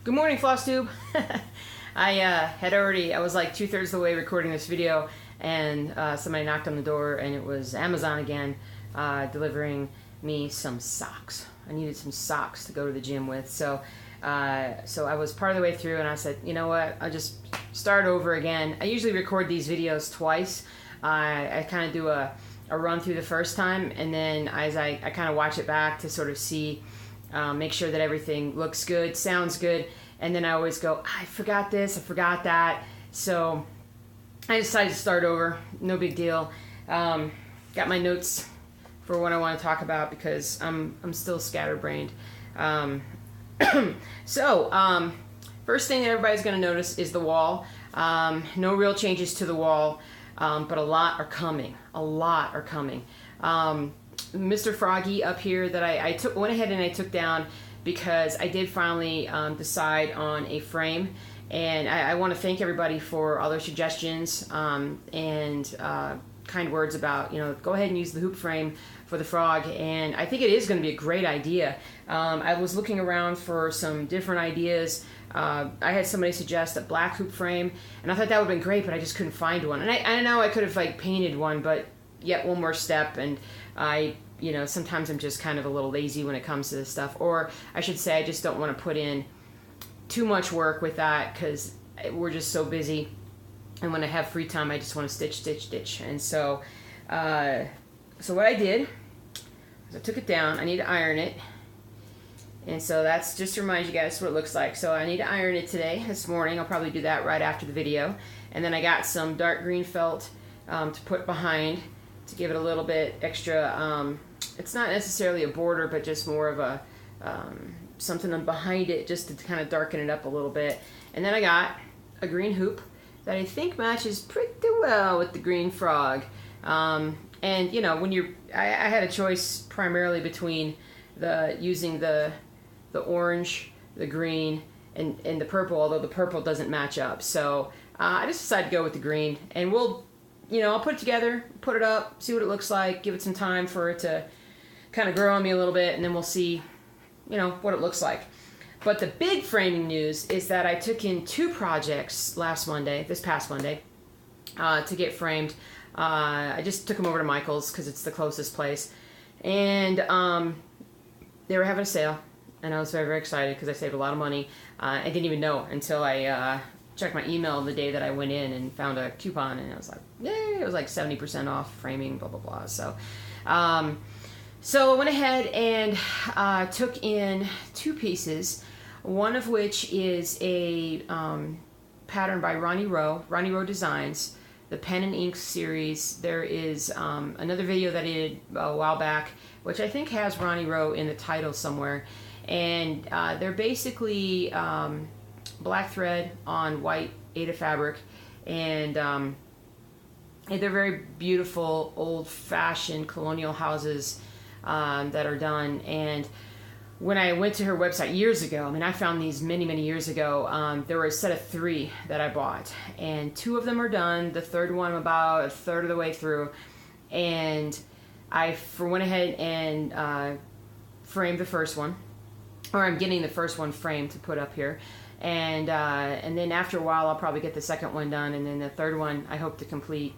Good morning, FlossTube. I was like 2/3 of the way recording this video, and somebody knocked on the door, and it was Amazon again, delivering me some socks. I needed some socks to go to the gym with, so I was part of the way through, and I said, you know what, I'll just start over again. I usually record these videos twice. I kind of do a run through the first time, and then as I kind of watch it back to sort of see, make sure that everything looks good, sounds good, and then I always go, I forgot this, I forgot that, so I decided to start over. No big deal. Got my notes for what I want to talk about because I'm still scatterbrained. First thing that everybody's going to notice is the wall. No real changes to the wall, but a lot are coming. A lot are coming. Mr. Froggy up here that I went ahead and I took down because I did finally decide on a frame, and I want to thank everybody for all their suggestions and kind words about, you know, go ahead and use the hoop frame for the frog, and I think it is going to be a great idea. I was looking around for some different ideas. I had somebody suggest a black hoop frame, and I thought that would have been great, but I just couldn't find one. And I know I could have like painted one, but yet one more step, and you know, sometimes I'm just kind of a little lazy when it comes to this stuff, or I should say I just don't want to put in too much work with that because we're just so busy, and when I have free time I just want to stitch. And so what I did is I took it down. I need to iron it, and so that's just to remind you guys what it looks like. So I need to iron it this morning. I'll probably do that right after the video, and then I got some dark green felt to put behind to give it a little bit extra. It's not necessarily a border, but just more of a something behind it just to kind of darken it up a little bit. And then I got a green hoop that I think matches pretty well with the green frog. And you know, when I had a choice primarily between using the orange, the green, and the purple, although the purple doesn't match up. So I just decided to go with the green, and I'll put it together, put it up, see what it looks like, give it some time for it to kind of grow on me a little bit, and then we'll see, you know, what it looks like. But the big framing news is that I took in 2 projects this past Monday, to get framed. I just took them over to Michael's because it's the closest place, and they were having a sale, and I was very, very excited because I saved a lot of money. I didn't even know until I checked my email the day that I went in and found a coupon, and I was like, yay, it was like 70% off framing, blah, blah, blah. So I went ahead and took in 2 pieces, one of which is a pattern by Ronnie Rowe Designs, the Pen and Ink series. There is another video that I did a while back, which I think has Ronnie Rowe in the title somewhere, and they're basically black thread on white Aida fabric, and they're very beautiful old-fashioned colonial houses that are done. And when I went to her website years ago, I mean, I found these many years ago, there were a set of 3 that I bought, and 2 of them are done. The third one I'm about a third of the way through, and I went ahead and framed the first one, or I'm getting the first one framed to put up here. And then after a while I'll probably get the second one done, and then the third one I hope to complete,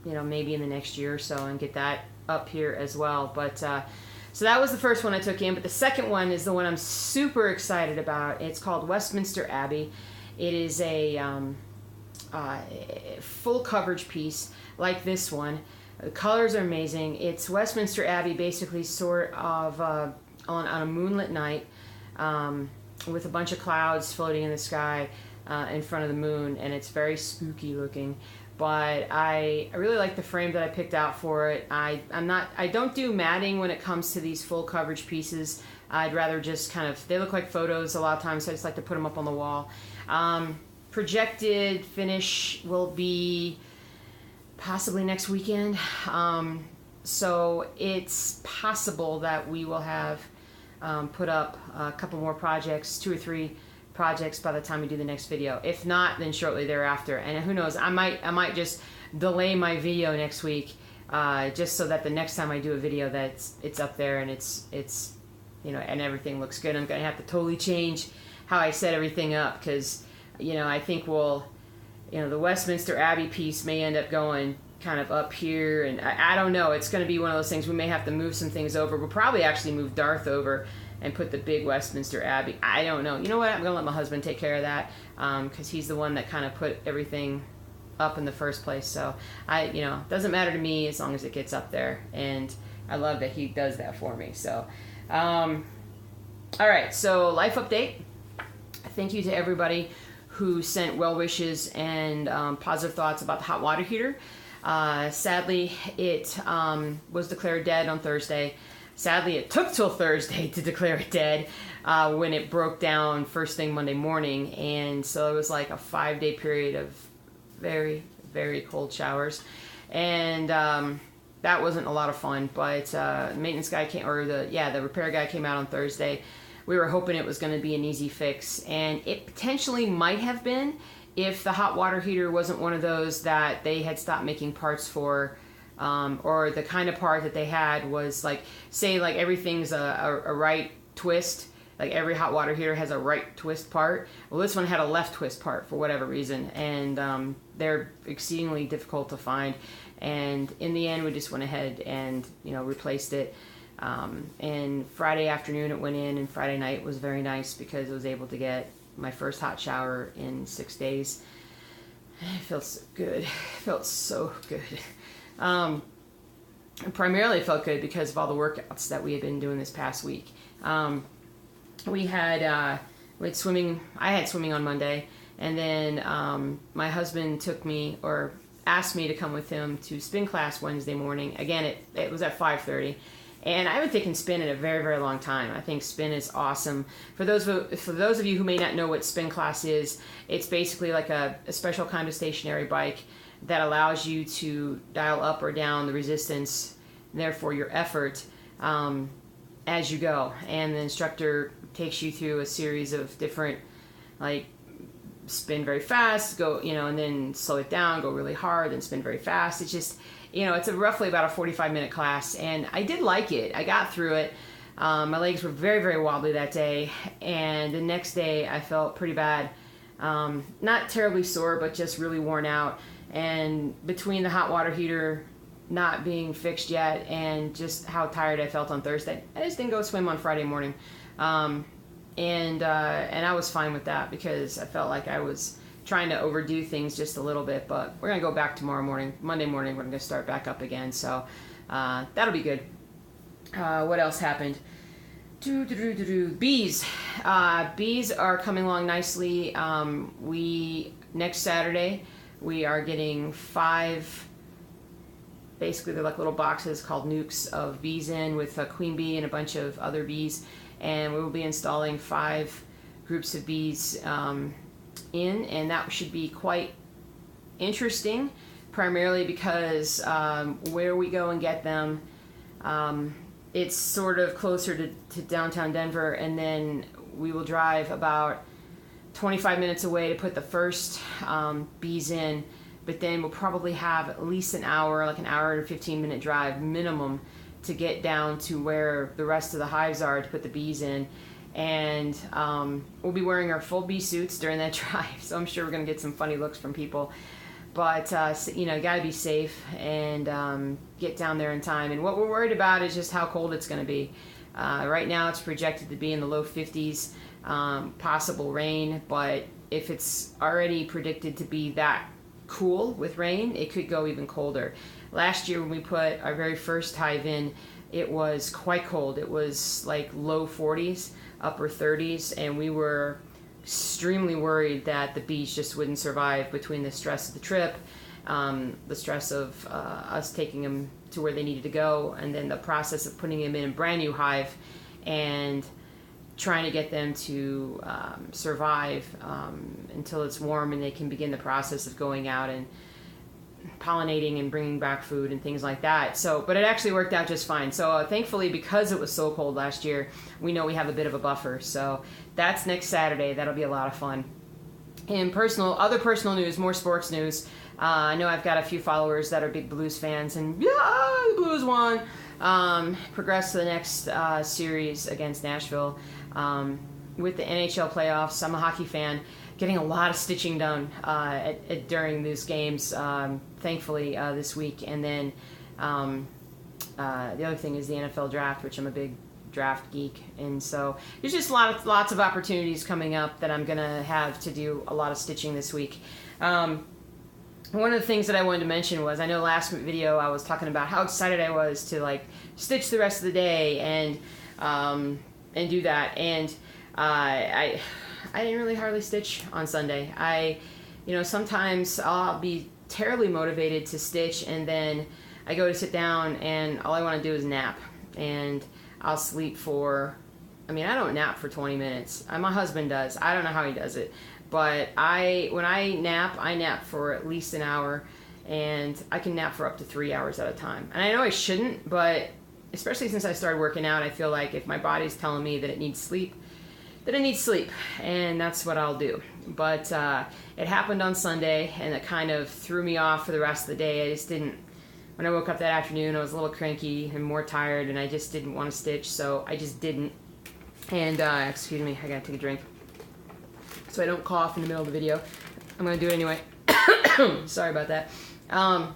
you know, maybe in the next year or so, and get that up here as well. But so that was the first one I took in, but the second one is the one I'm super excited about. It's called Westminster Abbey. It is a full coverage piece like this one. The colors are amazing. It's Westminster Abbey basically sort of on a moonlit night, with a bunch of clouds floating in the sky in front of the moon, and it's very spooky looking. But I really like the frame that I picked out for it. I don't do matting when it comes to these full coverage pieces. I'd rather just kind of, they look like photos a lot of times, so I just like to put them up on the wall. Projected finish will be possibly next weekend. So it's possible that we will have put up a couple more projects, 2 or 3 projects by the time we do the next video. If not, then shortly thereafter. And who knows, I might just delay my video next week, just so that the next time I do a video it's up there and it's you know, and everything looks good. I'm gonna have to totally change how I set everything up, because, you know, I think the Westminster Abbey piece may end up going kind of up here, and I don't know. It's going to be one of those things. We may have to move some things over. We'll probably actually move Darth over and put the big Westminster Abbey. I don't know. You know what? I'm going to let my husband take care of that, because he's the one that kind of put everything up in the first place. So it doesn't matter to me as long as it gets up there, and I love that he does that for me. So, all right. So life update. Thank you to everybody who sent well wishes and positive thoughts about the hot water heater. Sadly, it was declared dead on Thursday. Sadly, it took till Thursday to declare it dead when it broke down first thing Monday morning. And so it was like a 5-day period of very, very cold showers. And that wasn't a lot of fun. But the maintenance guy the repair guy came out on Thursday. We were hoping it was going to be an easy fix. And it potentially might have been if the hot water heater wasn't one of those that they had stopped making parts for, or the kind of part that they had was like, say like everything's a right twist, like every hot water heater has a right twist part. Well, this one had a left twist part for whatever reason, and they're exceedingly difficult to find. And in the end, we just went ahead and replaced it. And Friday afternoon it went in, and Friday night was very nice because I was able to get my first hot shower in 6 days. It felt so good. It felt so good. Primarily it felt good because of all the workouts that we had been doing this past week. We had swimming. I had swimming on Monday, and then my husband asked me to come with him to spin class Wednesday morning. Again, it was at 5:30. And I haven't taken spin in a very, very long time. I think spin is awesome. For those of you who may not know what spin class is, it's basically like a special kind of stationary bike that allows you to dial up or down the resistance, and therefore your effort, as you go. And the instructor takes you through a series of different, like, spin very fast, go, and then slow it down, go really hard, then spin very fast. It's just, it's roughly about a 45-minute class, and I did like it. I got through it. My legs were very, very wobbly that day, and the next day I felt pretty bad. Not terribly sore, but just really worn out. And between the hot water heater not being fixed yet and just how tired I felt on Thursday, I just didn't go swim on Friday morning. And I was fine with that because I felt like I was trying to overdo things just a little bit, but we're going to go back tomorrow morning. Monday morning, we're going to start back up again. So that'll be good. What else happened? Bees. Bees are coming along nicely. Next Saturday, we are getting 5, basically they're like little boxes called nukes of bees in with a queen bee and a bunch of other bees. And we will be installing 5 groups of bees and that should be quite interesting, primarily because where we go and get them, it's sort of closer to downtown Denver, and then we will drive about 25 minutes away to put the first bees in, but then we'll probably have at least an hour, like an hour and 15-minute drive minimum, to get down to where the rest of the hives are to put the bees in. And we'll be wearing our full bee suits during that drive, so I'm sure we're going to get some funny looks from people. But, you got to be safe and get down there in time. And what we're worried about is just how cold it's going to be. Right now it's projected to be in the low 50s, possible rain, but if it's already predicted to be that cool with rain, it could go even colder. Last year when we put our very first hive in, it was quite cold. It was like low 40s, upper 30s, and we were extremely worried that the bees just wouldn't survive between the stress of the trip, the stress of us taking them to where they needed to go, and then the process of putting them in a brand new hive and trying to get them to survive until it's warm and they can begin the process of going out and pollinating and bringing back food and things like that. So, but it actually worked out just fine. So thankfully, because it was so cold last year, we know we have a bit of a buffer. So that's next Saturday. That'll be a lot of fun. In other personal news, more sports news. I know I've got a few followers that are big Blues fans, and yeah, the Blues won. Progressed to the next series against Nashville. with the NHL playoffs, I'm a hockey fan, getting a lot of stitching done during these games, thankfully, this week. And then the other thing is the NFL draft, which I'm a big draft geek. And so there's just lots of opportunities coming up that I'm going to have to do a lot of stitching this week. One of the things that I wanted to mention was, I know last video I was talking about how excited I was to like stitch the rest of the day and do that. And I didn't really hardly stitch on Sunday. Sometimes I'll be terribly motivated to stitch, and then I go to sit down and all I want to do is nap. And I'll sleep for, I don't nap for 20 minutes. My husband does. I don't know how he does it. But when I nap for at least an hour, and I can nap for up to 3 hours at a time. And I know I shouldn't, but especially since I started working out, I feel like if my body's telling me that it needs sleep, then it needs sleep, and that's what I'll do. But it happened on Sunday, and it kind of threw me off for the rest of the day. I just didn't, when I woke up that afternoon, I was a little cranky and more tired, and I just didn't want to stitch, so I just didn't. And, excuse me, I gotta take a drink so I don't cough in the middle of the video. I'm gonna do it anyway. Sorry about that. And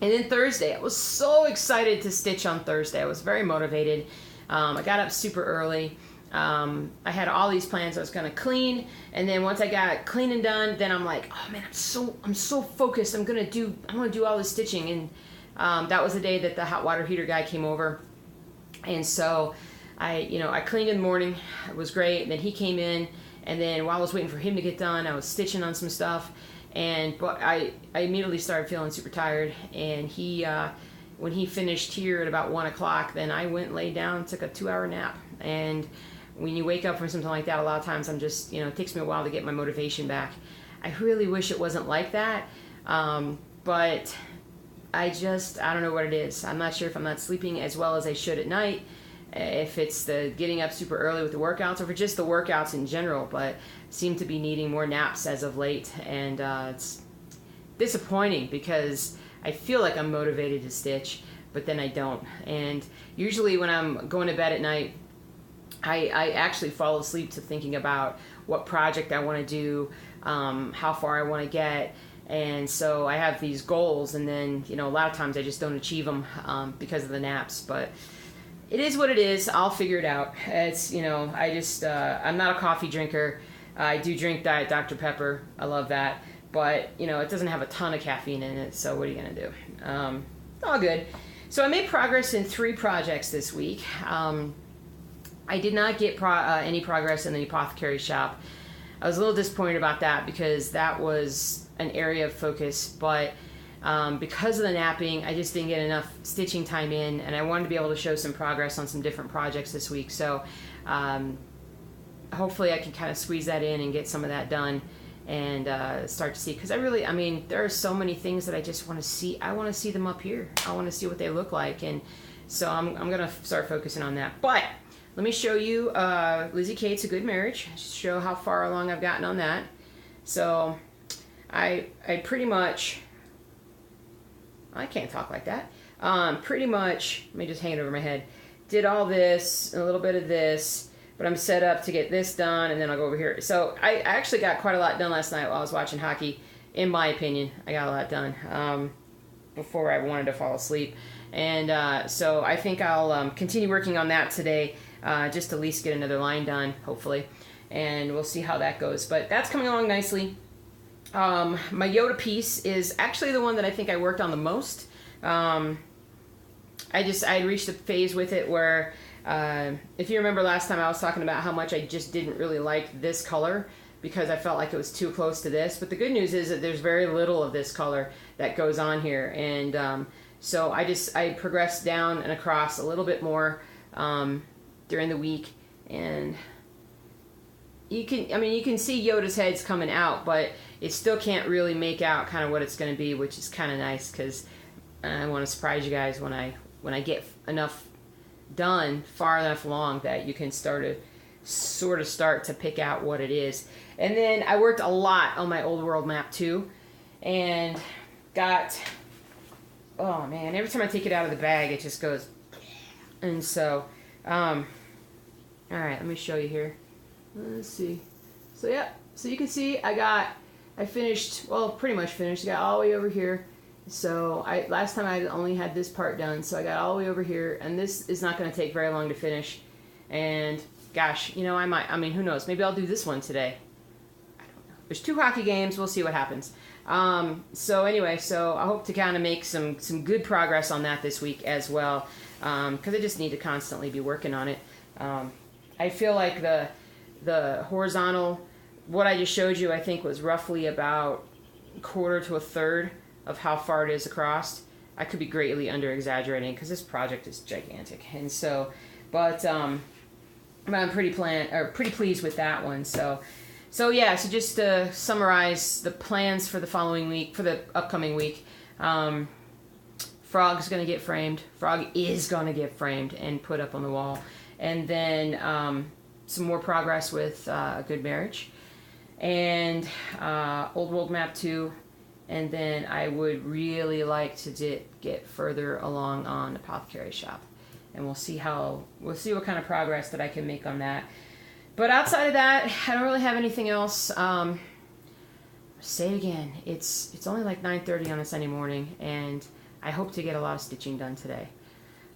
then Thursday, I was so excited to stitch on Thursday. I was very motivated. I got up super early. I had all these plans. I was gonna clean, and then once I got clean and done, then I'm like, oh man, I'm so focused. I'm gonna do all this stitching. And that was the day that the hot water heater guy came over, and so I cleaned in the morning. It was great. And then he came in, and then while I was waiting for him to get done, I was stitching on some stuff. But I immediately started feeling super tired, and when he finished here at about 1 o'clock, then I went and laid down, took a 2-hour nap. And when you wake up from something like that, a lot of times I'm just, it takes me a while to get my motivation back. I really wish it wasn't like that, but I don't know what it is. I'm not sure if I'm not sleeping as well as I should at night, if it's the getting up super early with the workouts, or for just the workouts in general, but seem to be needing more naps as of late. And it's disappointing because I feel like I'm motivated to stitch, but then I don't. And usually when I'm going to bed at night, I actually fall asleep to thinking about what project I want to do, how far I want to get. And so I have these goals, and then, a lot of times I just don't achieve them because of the naps. But it is what it is. I'll figure it out. It's, I'm not a coffee drinker. I do drink Diet Dr. Pepper. I love that. But, it doesn't have a ton of caffeine in it, so what are you going to do? All good. So I made progress in 3 projects this week. I did not get any progress in the apothecary shop. I was a little disappointed about that because that was an area of focus, but because of the napping, I just didn't get enough stitching time in, and I wanted to be able to show some progress on some different projects this week. So hopefully I can kind of squeeze that in and get some of that done and start to see, because there are so many things that I just want to see. I want to see them up here. I want to see what they look like, and so I'm going to start focusing on that. But let me show you Lizzie Kate's A Good Marriage, show how far along I've gotten on that. So I pretty much, I can't talk like that. Pretty much, let me just hang it over my head, did all this, a little bit of this, but I'm set up to get this done, and then I'll go over here. So I actually got quite a lot done last night while I was watching hockey. In my opinion, I got a lot done before I wanted to fall asleep. And so I think I'll continue working on that today, just to at least get another line done, hopefully. And we'll see how that goes. But that's coming along nicely. My Yoda piece is actually the one that I think I worked on the most. I reached a phase with it where, if you remember last time I was talking about how much I just didn't really like this color because I felt like it was too close to this. But the good news is that there's very little of this color that goes on here. And so I progressed down and across a little bit more during the week, and you can see Yoda's heads coming out, but it still can't really make out kind of what it's going to be, which is kind of nice because I want to surprise you guys when I get enough done, far enough along that you can start to pick out what it is. And then I worked a lot on my Old World map too, and got, oh man, every time I take it out of the bag it just goes. And so all right, let me show you here. Let's see. So yeah, so you can see I finished, well, pretty much finished. I got all the way over here. So last time I only had this part done, so I got all the way over here, and this is not going to take very long to finish. And gosh, you know, I mean, who knows? Maybe I'll do this one today. I don't know. There's 2 hockey games. We'll see what happens. So anyway, so I hope to kind of make some good progress on that this week as well, because I just need to constantly be working on it. I feel like the horizontal, what I just showed you, I think was roughly about 1/4 to 1/3 of how far it is across. I could be greatly under exaggerating because this project is gigantic, and so, but I'm pretty pleased with that one. So yeah. So just to summarize the plans for the following week, for the upcoming week, Frog's gonna get framed. Frog is gonna get framed and put up on the wall, and then some more progress with A Good Marriage, and Old World Map 2. And then I would really like to get further along on Apothecary Shop, and we'll see what kind of progress that I can make on that. But outside of that, I don't really have anything else. Say it again. It's only like 9:30 on a Sunday morning, and I hope to get a lot of stitching done today.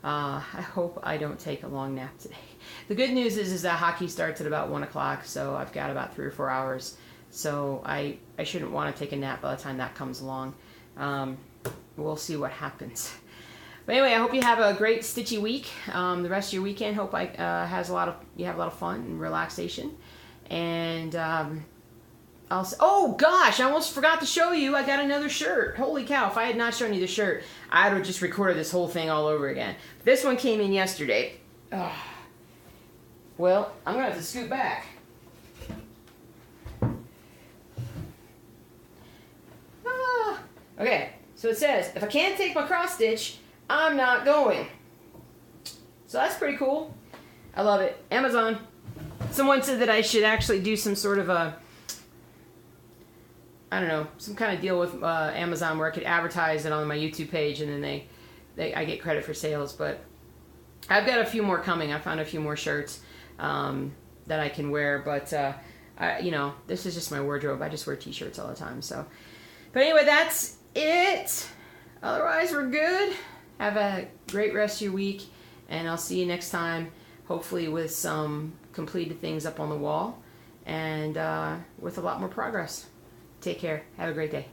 I hope I don't take a long nap today. The good news is that hockey starts at about 1 o'clock, so I've got about 3 or 4 hours. So I shouldn't want to take a nap by the time that comes along. We'll see what happens. But anyway, I hope you have a great stitchy week. The rest of your weekend, hope you have a lot of fun and relaxation. And oh gosh, I almost forgot to show you. I got another shirt. Holy cow! If I had not shown you the shirt, I would have just recorded this whole thing all over again. But this one came in yesterday. Well, I'm gonna have to scoot back. Okay, so it says, if I can't take my cross stitch, I'm not going. So that's pretty cool. I love it. Amazon. Someone said that I should actually do some sort of I don't know, some kind of deal with Amazon where I could advertise it on my YouTube page, and then I get credit for sales. But I've got a few more coming. I found a few more shirts that I can wear, but you know, this is just my wardrobe. I just wear t-shirts all the time. So, but anyway, that's it. Otherwise, we're good. Have a great rest of your week, and I'll see you next time, hopefully with some completed things up on the wall, and with a lot more progress. Take care. Have a great day.